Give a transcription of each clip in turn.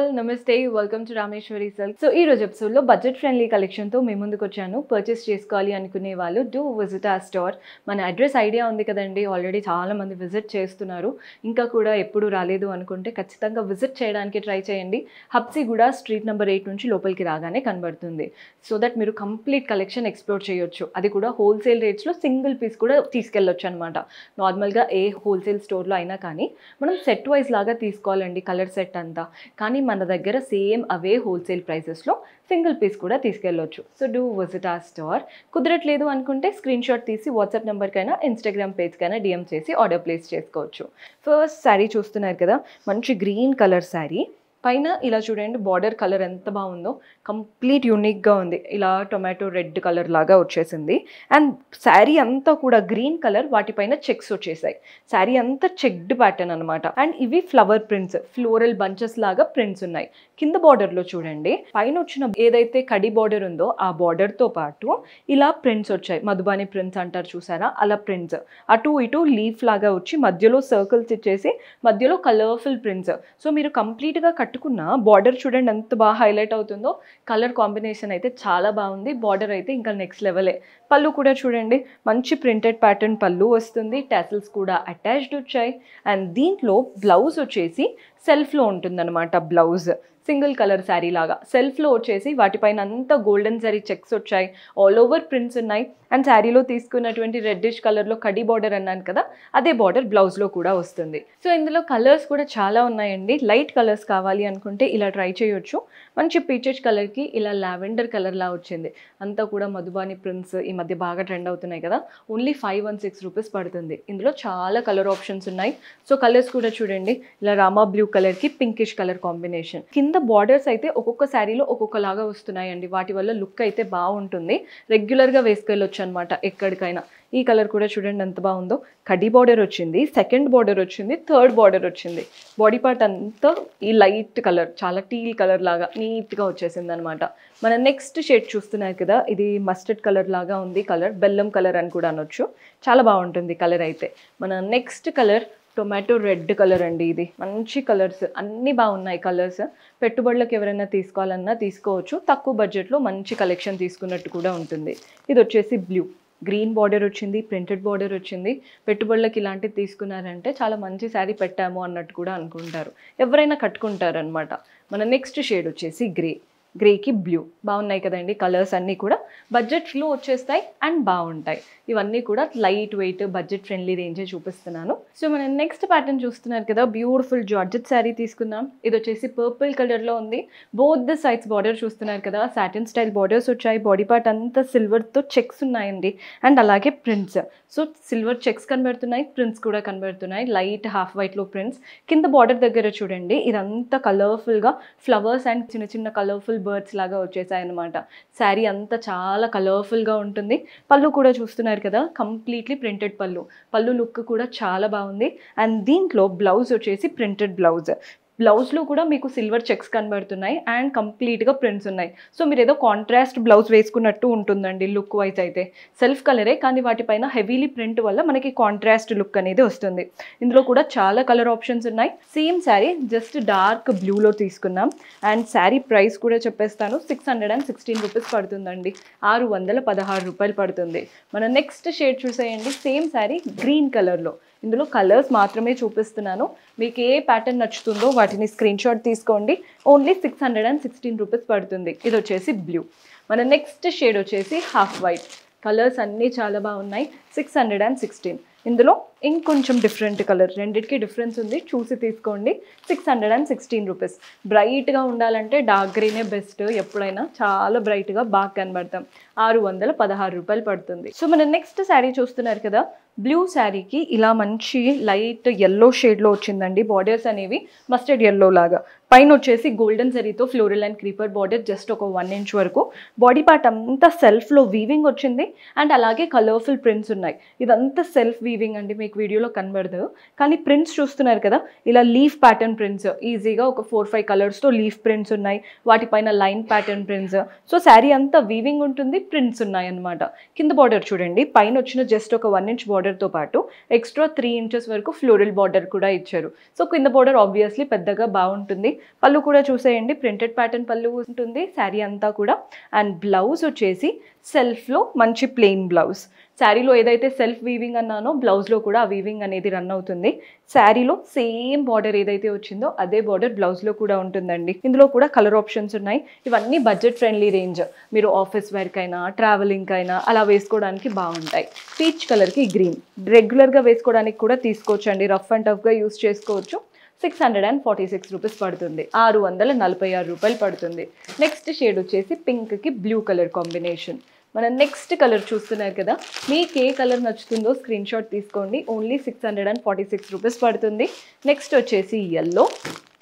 All నమస్తే welcome to Rameshwari silk. So ఈ రోజు ఎపిసోడ్ లో బడ్జెట్ ఫ్రెండ్లీ కలెక్షన్ తో మేము ముందుకు వచ్చాను. పర్చేస్ చేసుకోవాలి అనుకునే వాళ్ళు డూ విజిట్ ఆ స్టోర్. మన అడ్రస్ ఐడియా ఉంది కదండి, ఆల్రెడీ చాలా మంది విజిట్ చేస్తున్నారు. ఇంకా కూడా ఎప్పుడు రాలేదు అనుకుంటే ఖచ్చితంగా విజిట్ చేయడానికి ట్రై చేయండి. హబ్సిగూడ స్ట్రీట్ నెంబర్ 8 నుంచి లోపలికి రాగానే కనబడుతుంది. సో దట్ మీరు కంప్లీట్ కలెక్షన్ ఎక్స్ప్లోర్ చేయొచ్చు. అది కూడా హోల్సేల్ రేట్స్లో సింగిల్ పీస్ కూడా తీసుకెళ్ళొచ్చు అనమాట. నార్మల్గా ఏ హోల్సేల్ స్టోర్లో అయినా కానీ మనం సెట్ వైజ్ లాగా తీసుకోవాలండి కలర్ సెట్ అంతా. కానీ మన దగ్గర సేమ్ అవే హోల్సేల్ ప్రైసెస్లో సింగిల్ పీస్ కూడా తీసుకెళ్ళొచ్చు. సో డూ విజిట్ ఆ స్టోర్. కుదరట్లేదు అనుకుంటే స్క్రీన్ షాట్ తీసి వాట్సాప్ నెంబర్కైనా ఇన్స్టాగ్రామ్ పేజ్కైనా డిఎం చేసి ఆర్డర్ ప్లేస్ చేసుకోవచ్చు. ఫస్ట్ శారీ చూస్తున్నారు కదా, మంచి గ్రీన్ కలర్ శారీ. పైన ఇలా చూడండి, బార్డర్ కలర్ ఎంత బాగుందో, కంప్లీట్ యూనిక్గా ఉంది. ఇలా టొమాటో రెడ్ కలర్ లాగా వచ్చేసింది. అండ్ శారీ అంతా కూడా గ్రీన్ కలర్, వాటిపైన చెక్స్ వచ్చేసాయి. శారీ అంతా చెక్డ్ ప్యాటర్న్ అనమాట. అండ్ ఇవి ఫ్లవర్ ప్రింట్స్, ఫ్లోరల్ బంచెస్ లాగా ప్రింట్స్ ఉన్నాయి. కింద బార్డర్లో చూడండి, పైన వచ్చిన ఏదైతే కడి బార్డర్ ఉందో ఆ బార్డర్తో పాటు ఇలా ప్రింట్స్ వచ్చాయి. మధుబాని ప్రింట్స్ అంటారు చూసారా, అలా ప్రింట్స్. అటు ఇటు లీఫ్ లాగా వచ్చి మధ్యలో సర్కిల్స్ ఇచ్చేసి మధ్యలో కలర్ఫుల్ ప్రింట్స్. సో మీరు కంప్లీట్గా కట్టుకున్న బార్డర్ చూడండి ఎంత బాగా హైలైట్ అవుతుందో. కలర్ కాంబినేషన్ అయితే చాలా బాగుంది. బార్డర్ అయితే ఇంకా నెక్స్ట్ లెవెలే. పళ్ళు కూడా చూడండి, మంచి ప్రింటెడ్ ప్యాటర్న్ పళ్ళు వస్తుంది. టాసిల్స్ కూడా అటాచ్డ్ వచ్చాయి. అండ్ దీంట్లో బ్లౌజ్ వచ్చేసి సెల్ఫ్లో ఉంటుందన్నమాట. బ్లౌజ్ సింగిల్ కలర్ శారీ లాగా సెల్ఫ్లో వచ్చేసి వాటిపైన అంతా గోల్డెన్ జరీ చెక్స్ వచ్చాయి. ఆల్ ఓవర్ ప్రింట్స్ ఉన్నాయి. అండ్ శారీలో తీసుకున్నటువంటి రెడ్డిష్ కలర్లో కడి బార్డర్ అన్నాను కదా, అదే బార్డర్ బ్లౌజ్లో కూడా వస్తుంది. సో ఇందులో కలర్స్ కూడా చాలా ఉన్నాయండి. లైట్ కలర్స్ కావాలి అనుకుంటే ఇలా ట్రై చేయొచ్చు. మంచి పీచెస్ కలర్కి ఇలా లావెండర్ కలర్లా వచ్చింది. అంతా కూడా మధుబాని ప్రింట్స్ ఈ మధ్య బాగా ట్రెండ్ అవుతున్నాయి కదా. ఓన్లీ 516 రూపీస్ పడుతుంది. ఇందులో చాలా కలర్ ఆప్షన్స్ ఉన్నాయి. సో కలర్స్ కూడా చూడండి, ఇలా రామా బ్లూ కలర్కి పింకిష్ కలర్ కాంబినేషన్. కింద బార్డర్స్ అయితే ఒక్కొక్క శారీలో ఒక్కొక్కలాగా వస్తున్నాయండి. వాటి వల్ల లుక్ అయితే బాగుంటుంది. రెగ్యులర్గా వేసుకెళ్ళొచ్చు అనమాట ఎక్కడికైనా. ఈ కలర్ కూడా చూడండి ఎంత బాగుందో. కడి బార్డర్ వచ్చింది, సెకండ్ బార్డర్ వచ్చింది, థర్డ్ బార్డర్ వచ్చింది. బాడీ పార్ట్ అంతా ఈ లైట్ కలర్, చాలా టీల్ కలర్ లాగా నీట్గా వచ్చేసింది అనమాట. మన నెక్స్ట్ షేడ్ చూస్తున్నారు కదా, ఇది మస్టర్డ్ కలర్ లాగా ఉంది. కలర్ బెల్లం కలర్ అని కూడా అనొచ్చు. చాలా బాగుంటుంది కలర్ అయితే. మన next colour tomato red colour అండి. ఇది మంచి కలర్స్, అన్నీ బాగున్నాయి కలర్స్. పెట్టుబడులకు ఎవరైనా తీసుకోవాలన్నా తీసుకోవచ్చు. తక్కువ బడ్జెట్లో మంచి కలెక్షన్ తీసుకున్నట్టు కూడా ఉంటుంది. ఇది వచ్చేసి బ్లూ, గ్రీన్ బార్డర్ వచ్చింది, ప్రింటెడ్ బార్డర్ వచ్చింది. పెట్టుబడులకు ఇలాంటివి తీసుకున్నారంటే చాలా మంచి శారీ పెట్టాము అన్నట్టు కూడా అనుకుంటారు, ఎవరైనా కట్టుకుంటారనమాట. మన నెక్స్ట్ షేడ్ వచ్చేసి గ్రే, గ్రేకి బ్లూ. బాగున్నాయి కదండి కలర్స్ అన్నీ కూడా. బడ్జెట్లో వచ్చేస్తాయి అండ్ బాగుంటాయి. ఇవన్నీ కూడా లైట్ వెయిట్ బడ్జెట్ ఫ్రెండ్లీ రేంజే చూపిస్తున్నాను. సో మనం నెక్స్ట్ ప్యాటర్న్ చూస్తున్నారు కదా, బ్యూటిఫుల్ జార్జెట్ శారీ తీసుకుందాం. ఇది వచ్చేసి పర్పుల్ కలర్లో ఉంది. బోత్ ద సైడ్స్ బార్డర్ చూస్తున్నారు కదా, సాటిన్ స్టైల్ బార్డర్స్ వచ్చాయి. బాడీ పార్ట్ అంతా సిల్వర్తో చెక్స్ ఉన్నాయండి. అండ్ అలాగే ప్రింట్స్. సో సిల్వర్ చెక్స్ కనబడుతున్నాయి, ప్రింట్స్ కూడా కనబడుతున్నాయి. లైట్ హాఫ్ వైట్లో ప్రింట్స్. కింద బార్డర్ దగ్గర చూడండి, ఇదంతా కలర్ఫుల్గా ఫ్లవర్స్ అండ్ చిన్న చిన్న కలర్ఫుల్ బర్డ్స్ లాగా వచ్చేసాయి అనమాట. శారీ అంతా చాలా కలర్ఫుల్గా ఉంటుంది. పళ్ళు కూడా చూస్తున్నారు కదా, కంప్లీట్లీ ప్రింటెడ్ పళ్ళు. పళ్ళు లుక్ కూడా చాలా బాగుంది. అండ్ దీంట్లో బ్లౌజ్ వచ్చేసి ప్రింటెడ్ బ్లౌజ్. బ్లౌజ్లో కూడా మీకు సిల్వర్ చెక్స్ కనబడుతున్నాయి అండ్ కంప్లీట్గా ప్రింట్స్ ఉన్నాయి. సో మీరు ఏదో కాంట్రాస్ట్ బ్లౌజ్ వేసుకున్నట్టు ఉంటుందండి లుక్ వైజ్ అయితే. సెల్ఫ్ కలరే కానీ వాటిపైన హెవీలీ ప్రింట్ వల్ల మనకి కాంట్రాస్ట్ లుక్ అనేది వస్తుంది. ఇందులో కూడా చాలా కలర్ ఆప్షన్స్ ఉన్నాయి. సేమ్ శారీ జస్ట్ డార్క్ బ్లూలో తీసుకున్నాం. అండ్ శారీ ప్రైస్ కూడా చెప్పేస్తాను, 616 రూపీస్ పడుతుందండి. 616 రూపాయలు పడుతుంది. మన నెక్స్ట్ షేడ్ చూసేయండి, సేమ్ శారీ గ్రీన్ కలర్లో. ఇందులో కలర్స్ మాత్రమే చూపిస్తున్నాను. మీకు ఏ ప్యాటర్న్ నచ్చుతుందో వాటిని స్క్రీన్ షాట్ తీసుకోండి. ఓన్లీ 616 రూపీస్ పడుతుంది. ఇది వచ్చేసి బ్లూ. మన నెక్స్ట్ షేడ్ వచ్చేసి హాఫ్ వైట్. కలర్స్ అన్నీ చాలా బాగున్నాయి. 616. ఇందులో ఇంకొంచెం డిఫరెంట్ కలర్, రెండింటికి డిఫరెన్స్ ఉంది, చూసి తీసుకోండి. 616 రూపీస్. బ్రైట్గా ఉండాలంటే డార్క్ గ్రీనే బెస్ట్. ఎప్పుడైనా చాలా బ్రైట్గా బాగా కనబడతాం. 616 రూపాయలు పడుతుంది. సో మన నెక్స్ట్ శారీ చూస్తున్నారు కదా, బ్లూ శారీకి ఇలా మంచి లైట్ ఎల్లో షేడ్లో వచ్చిందండి. బార్డర్స్ అనేవి మస్టర్డ్ ఎల్లో లాగా. పైన వచ్చేసి గోల్డెన్ జరీతో floral and creeper border just ఒక 1 ఇంచ్ వరకు. బాడీ పార్ట్ అంతా సెల్ఫ్లో వీవింగ్ వచ్చింది. అండ్ అలాగే కలర్ఫుల్ ప్రింట్స్ ఉన్నాయి. ఇదంతా సెల్ఫ్ వీవింగ్ అండి. మీకు వీడియోలో కనబడదు, కానీ ప్రింట్స్ చూస్తున్నారు కదా, ఇలా లీఫ్ ప్యాటర్న్ ప్రింట్స్, ఈజీగా ఒక 4-5 కలర్స్తో లీఫ్ ప్రింట్స్ ఉన్నాయి, వాటిపైన line pattern prints. So sari అంతా వీవింగ్ ఉంటుంది, ప్రింట్స్ ఉన్నాయి అన్నమాట. కింద బార్డర్ చూడండి, పైన వచ్చిన జస్ట్ ఒక 1 ఇంచ్ బార్డర్తో పాటు ఎక్స్ట్రా 3 ఇంచెస్ వరకు ఫ్లోరల్ బార్డర్ కూడా ఇచ్చారు. సో కింద బార్డర్ ఆబ్వియస్లీ పెద్దగా బాగుంటుంది. పళ్ళు కూడా చూసేయండి, ప్రింటెడ్ ప్యాటర్న్ పళ్ళు ఉంటుంది శారీ అంతా కూడా. అండ్ బ్లౌజ్ వచ్చేసి సెల్ఫ్లో మంచి ప్లెయిన్ బ్లౌజ్. శారీలో ఏదైతే సెల్ఫ్ వీవింగ్ అన్నానో బ్లౌజ్లో కూడా ఆ వీవింగ్ అనేది రన్ అవుతుంది. శారీలో సేమ్ బార్డర్ ఏదైతే వచ్చిందో అదే బార్డర్ బ్లౌజ్లో కూడా ఉంటుందండి. ఇందులో కూడా కలర్ ఆప్షన్స్ ఉన్నాయి. ఇవన్నీ బడ్జెట్ ఫ్రెండ్లీ రేంజ్. మీరు ఆఫీస్ వేర్కి అయినా ట్రావెలింగ్కి అయినా అలా వేసుకోవడానికి బాగుంటాయి. పీచ్ కలర్కి గ్రీన్, రెగ్యులర్గా వేసుకోవడానికి కూడా తీసుకోవచ్చు అండి, రఫ్ అండ్ టఫ్గా యూస్ చేసుకోవచ్చు. 646 రూపీస్ పడుతుంది, 646 రూపాయలు పడుతుంది. నెక్స్ట్ షేడ్ వచ్చేసి పింక్కి బ్లూ కలర్ కాంబినేషన్. మన నెక్స్ట్ కలర్ చూస్తున్నారు కదా, మీకు ఏ కలర్ నచ్చుతుందో స్క్రీన్ షాట్ తీసుకోండి. ఓన్లీ 646 రూపీస్ పడుతుంది. నెక్స్ట్ వచ్చేసి ఎల్లో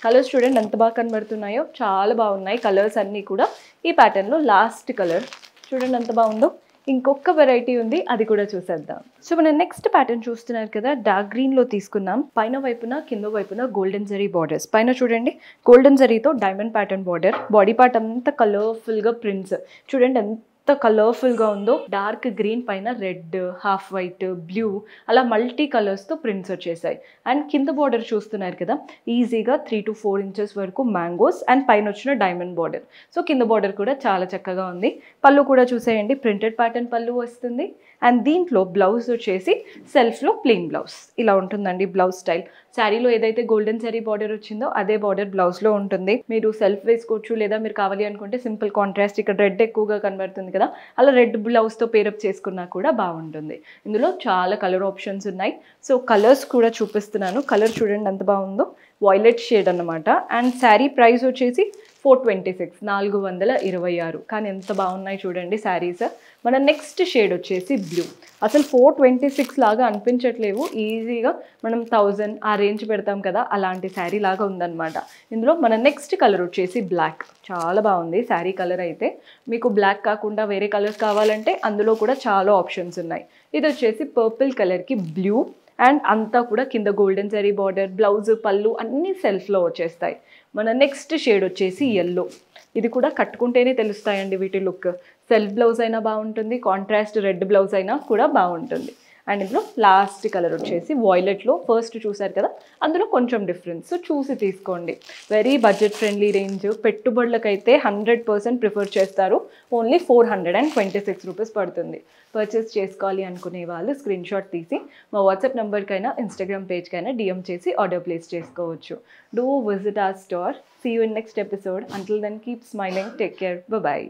కలర్స్. చూడండి ఎంత బాగా కనబడుతున్నాయో, చాలా బాగున్నాయి కలర్స్ అన్నీ కూడా. ఈ ప్యాటర్న్లో లాస్ట్ కలర్ చూడండి ఎంత బాగుందో. ఇంకొక వెరైటీ ఉంది, అది కూడా చూసేద్దాం. సో మనం నెక్స్ట్ ప్యాటర్న్ చూస్తున్నారు కదా, డార్క్ గ్రీన్లో తీసుకున్నాం. పైన వైపున కింద వైపున గోల్డెన్ జరీ బార్డర్స్. పైన చూడండి గోల్డెన్ జరీతో diamond pattern border, body part అంతా కలర్ఫుల్గా ప్రింట్స్. చూడండి ఎంత కలర్ఫుల్గా ఉందో. డార్క్ గ్రీన్ పైన రెడ్, హాఫ్ వైట్, బ్లూ అలా మల్టీ కలర్స్తో ప్రింట్స్ వచ్చేసాయి. అండ్ కింద బార్డర్ చూస్తున్నారు కదా, ఈజీగా 3 to 4 ఇంచెస్ వరకు మ్యాంగోస్ అండ్ పైన వచ్చిన డైమండ్ బార్డర్. సో కింద బార్డర్ కూడా చాలా చక్కగా ఉంది. పళ్ళు కూడా చూసేయండి, ప్రింటెడ్ ప్యాటర్న్ పళ్ళు వస్తుంది. అండ్ దీంట్లో బ్లౌజ్ వచ్చేసి సెల్ఫ్లో ప్లెయిన్ బ్లౌజ్ ఇలా ఉంటుందండి బ్లౌజ్ స్టైల్. శారీలో ఏదైతే గోల్డెన్ జరీ బార్డర్ వచ్చిందో అదే బార్డర్ బ్లౌజ్లో ఉంటుంది. మీరు సెల్ఫ్ వేసుకోవచ్చు, లేదా మీరు కావాలి అనుకుంటే సింపుల్ కాంట్రాస్ట్, ఇక్కడ రెడ్ ఎక్కువగా కనబడుతుంది కదా, అలా రెడ్ బ్లౌజ్తో పేరప్ చేసుకున్నా కూడా బాగుంటుంది. ఇందులో చాలా కలర్ ఆప్షన్స్ ఉన్నాయి. సో కలర్స్ కూడా చూపిస్తున్నాను. కలర్ చూడండి ఎంత బాగుందో, వాయిలెట్ షేడ్ అన్నమాట. అండ్ శారీ ప్రైస్ వచ్చేసి 426, 426. కానీ ఎంత బాగున్నాయి చూడండి శారీస్. మన నెక్స్ట్ షేడ్ వచ్చేసి బ్లూ. అసలు 426 లాగా అనిపించట్లేవు, ఈజీగా మనం 1000 ఆ రేంజ్ పెడతాం కదా, అలాంటి శారీ లాగా ఉందన్నమాట. ఇందులో మన నెక్స్ట్ కలర్ వచ్చేసి బ్లాక్. చాలా బాగుంది శారీ కలర్ అయితే. మీకు బ్లాక్ కాకుండా వేరే కలర్స్ కావాలంటే అందులో కూడా చాలా ఆప్షన్స్ ఉన్నాయి. ఇది వచ్చేసి పర్పుల్ కలర్కి బ్లూ అండ్ అంతా కూడా కింద గోల్డెన్ జరీ బార్డర్, బ్లౌజ్, పళ్ళు అన్నీ సెల్ఫ్లో వచ్చేస్తాయి. మన నెక్స్ట్ షేడ్ వచ్చేసి ఎల్లో. ఇది కూడా కట్టుకుంటేనే తెలుస్తాయండి వీటి లుక్. సెల్ఫ్ బ్లౌజ్ అయినా బాగుంటుంది, కాంట్రాస్ట్ రెడ్ బ్లౌజ్ అయినా కూడా బాగుంటుంది. అండ్ ఇందులో లాస్ట్ కలర్ వచ్చేసి వాయిలెట్లో. ఫస్ట్ చూసారు కదా, అందులో కొంచెం డిఫరెన్స్ చూసి తీసుకోండి. Very budget friendly range. పెట్టుబడులకైతే 100% ప్రిఫర్ చేస్తారు. ఓన్లీ 426 రూపీస్ పడుతుంది. పర్చేస్ చేసుకోవాలి అనుకునే వాళ్ళు స్క్రీన్ షాట్ తీసి మా వాట్సాప్ నెంబర్కైనా ఇన్స్టాగ్రామ్ పేజ్కైనా DM చేసి ఆర్డర్ ప్లేస్ చేసుకోవచ్చు. Do visit our store. See you in next episode. Until then, keep smiling. Take care. Bye-bye.